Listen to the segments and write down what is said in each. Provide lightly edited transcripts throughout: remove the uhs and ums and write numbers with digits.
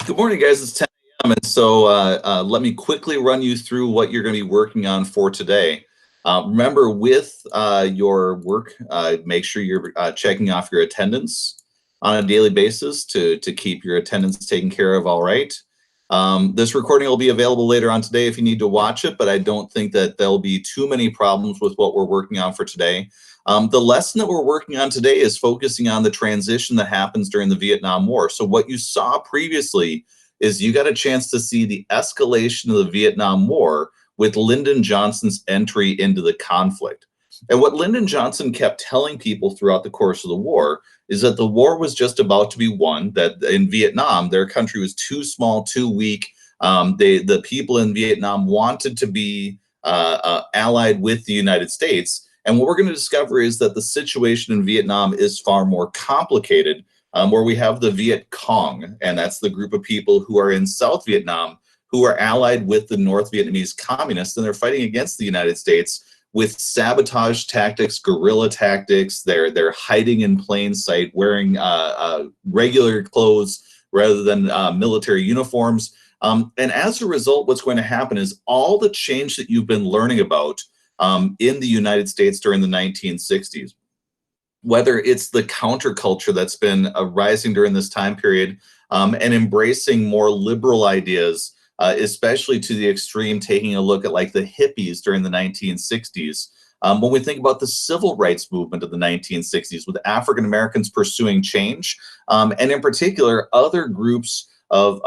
Good morning, guys. It's 10 a.m. And so let me quickly run you through what you're going to be working on for today. Remember, with your work, make sure you're checking off your attendance on a daily basis to keep your attendance taken care of all right. This recording will be available later on today if you need to watch it, but I don't think that there'll be too many problems with what we're working on for today. The lesson that we're working on today is focusing on the transition that happens during the Vietnam War. So what you saw previously is you got a chance to see the escalation of the Vietnam War with Lyndon Johnson's entry into the conflict. And what Lyndon Johnson kept telling people throughout the course of the war is that the war was just about to be won, that in Vietnam, their country was too small, too weak. The people in Vietnam wanted to be allied with the United States. And what we're going to discover is that the situation in Vietnam is far more complicated, where we have the Viet Cong, and that's the group of people who are in South Vietnam who are allied with the North Vietnamese communists, and they're fighting against the United States with sabotage tactics, guerrilla tactics. They're hiding in plain sight, wearing regular clothes rather than military uniforms. And as a result, what's going to happen is all the change that you've been learning about in the United States during the 1960s, whether it's the counterculture that's been rising during this time period and embracing more liberal ideas, especially to the extreme, taking a look at like the hippies during the 1960s. When we think about the civil rights movement of the 1960s, with African Americans pursuing change, and in particular, other groups of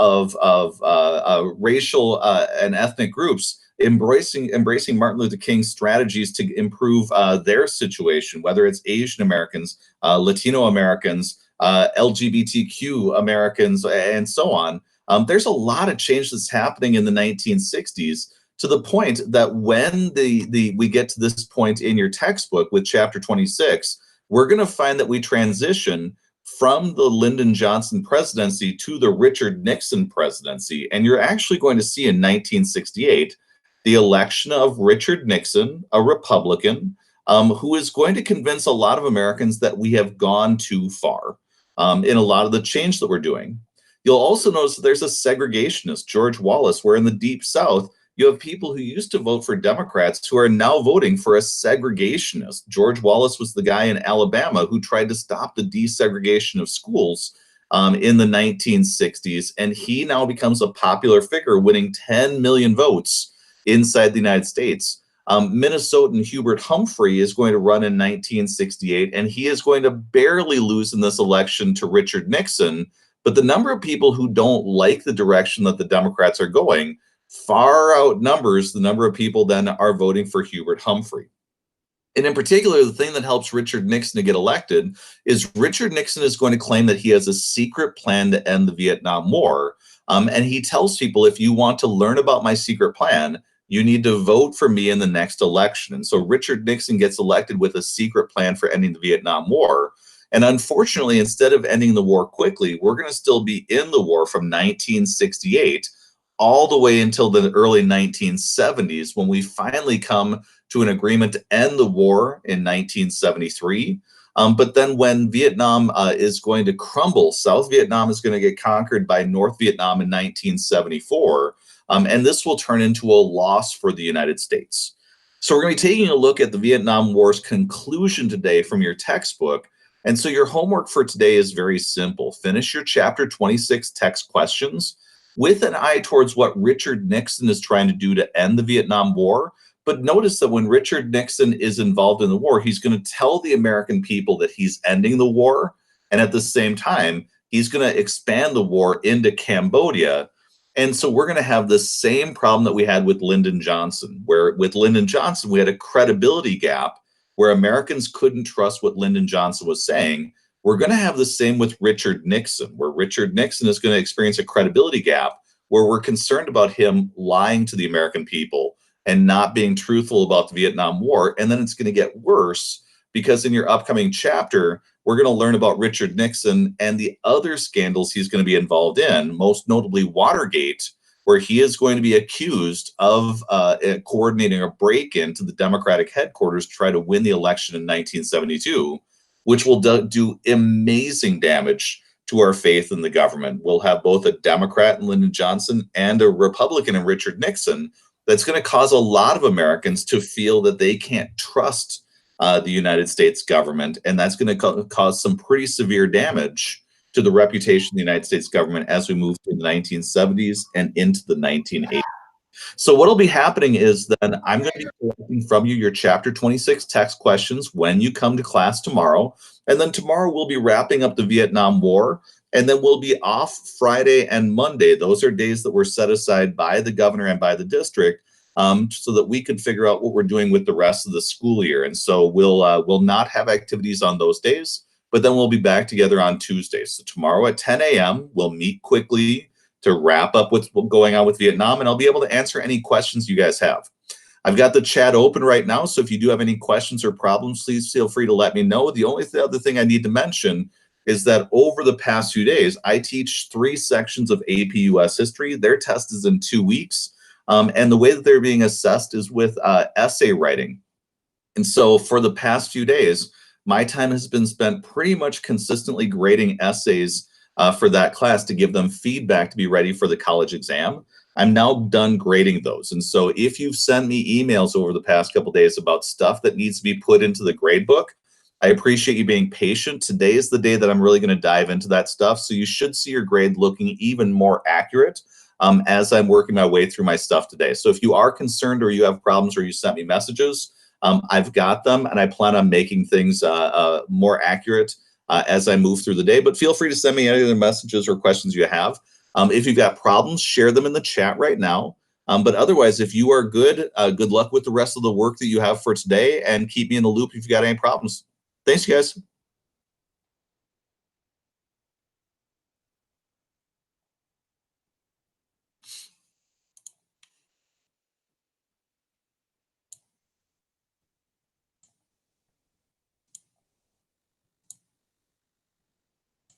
racial and ethnic groups embracing Martin Luther King's strategies to improve their situation, whether it's Asian Americans, Latino Americans, LGBTQ Americans, and so on. There's a lot of change that's happening in the 1960s, to the point that when we get to this point in your textbook with chapter 26, we're going to find that we transition from the Lyndon Johnson presidency to the Richard Nixon presidency. And you're actually going to see in 1968 the election of Richard Nixon, a Republican, who is going to convince a lot of Americans that we have gone too far in a lot of the change that we're doing. You'll also notice that there's a segregationist, George Wallace, where in the Deep South, you have people who used to vote for Democrats who are now voting for a segregationist. George Wallace was the guy in Alabama who tried to stop the desegregation of schools in the 1960s, and he now becomes a popular figure, winning 10 million votes inside the United States. Minnesotan Hubert Humphrey is going to run in 1968, and he is going to barely lose in this election to Richard Nixon. But the number of people who don't like the direction that the Democrats are going far outnumbers the number of people then are voting for Hubert Humphrey. And in particular, the thing that helps Richard Nixon to get elected is Richard Nixon is going to claim that he has a secret plan to end the Vietnam War. And he tells people, if you want to learn about my secret plan, you need to vote for me in the next election. And so Richard Nixon gets elected with a secret plan for ending the Vietnam War. And unfortunately, instead of ending the war quickly, we're going to still be in the war from 1968 all the way until the early 1970s, when we finally come to an agreement to end the war in 1973. But then when Vietnam is going to crumble, South Vietnam is going to get conquered by North Vietnam in 1974. And this will turn into a loss for the United States. So we're going to be taking a look at the Vietnam War's conclusion today from your textbook. And so your homework for today is very simple. Finish your chapter 26 text questions with an eye towards what Richard Nixon is trying to do to end the Vietnam War. But notice that when Richard Nixon is involved in the war, he's going to tell the American people that he's ending the war. And at the same time, he's going to expand the war into Cambodia. And so we're going to have the same problem that we had with Lyndon Johnson, where with Lyndon Johnson, we had a credibility gap where Americans couldn't trust what Lyndon Johnson was saying. We're going to have the same with Richard Nixon, where Richard Nixon is going to experience a credibility gap where we're concerned about him lying to the American people and not being truthful about the Vietnam War. And then it's going to get worse, because in your upcoming chapter, we're going to learn about Richard Nixon and the other scandals he's going to be involved in, most notably Watergate, where he is going to be accused of coordinating a break-in to the Democratic headquarters to try to win the election in 1972, which will do amazing damage to our faith in the government. We'll have both a Democrat in Lyndon Johnson and a Republican in Richard Nixon. That's going to cause a lot of Americans to feel that they can't trust the United States government, and that's going to cause some pretty severe damage to the reputation of the United States government as we move through the 1970s and into the 1980s. So what'll be happening is then I'm going to be collecting from you your chapter 26 text questions when you come to class tomorrow. And then tomorrow we'll be wrapping up the Vietnam War. And then we'll be off Friday and Monday. Those are days that were set aside by the governor and by the district, so that we can figure out what we're doing with the rest of the school year. And so we'll not have activities on those days, but then we'll be back together on Tuesday. So tomorrow at 10 a.m. we'll meet quickly to wrap up what's going on with Vietnam, and I'll be able to answer any questions you guys have. I've got the chat open right now, so if you do have any questions or problems, please feel free to let me know. The only other thing I need to mention is that over the past few days, I teach 3 sections of AP US history. Their test is in 2 weeks, and the way that they're being assessed is with essay writing. And so for the past few days, my time has been spent pretty much consistently grading essays for that class to give them feedback to be ready for the college exam. I'm now done grading those. And so if you've sent me emails over the past couple days about stuff that needs to be put into the grade book, I appreciate you being patient. Today is the day that I'm really going to dive into that stuff. So you should see your grade looking even more accurate as I'm working my way through my stuff today. So if you are concerned or you have problems or you sent me messages, I've got them, and I plan on making things more accurate as I move through the day. But feel free to send me any other messages or questions you have. If you've got problems, share them in the chat right now. But otherwise, if you are good, good luck with the rest of the work that you have for today, and keep me in the loop if you've got any problems. Thanks, you guys.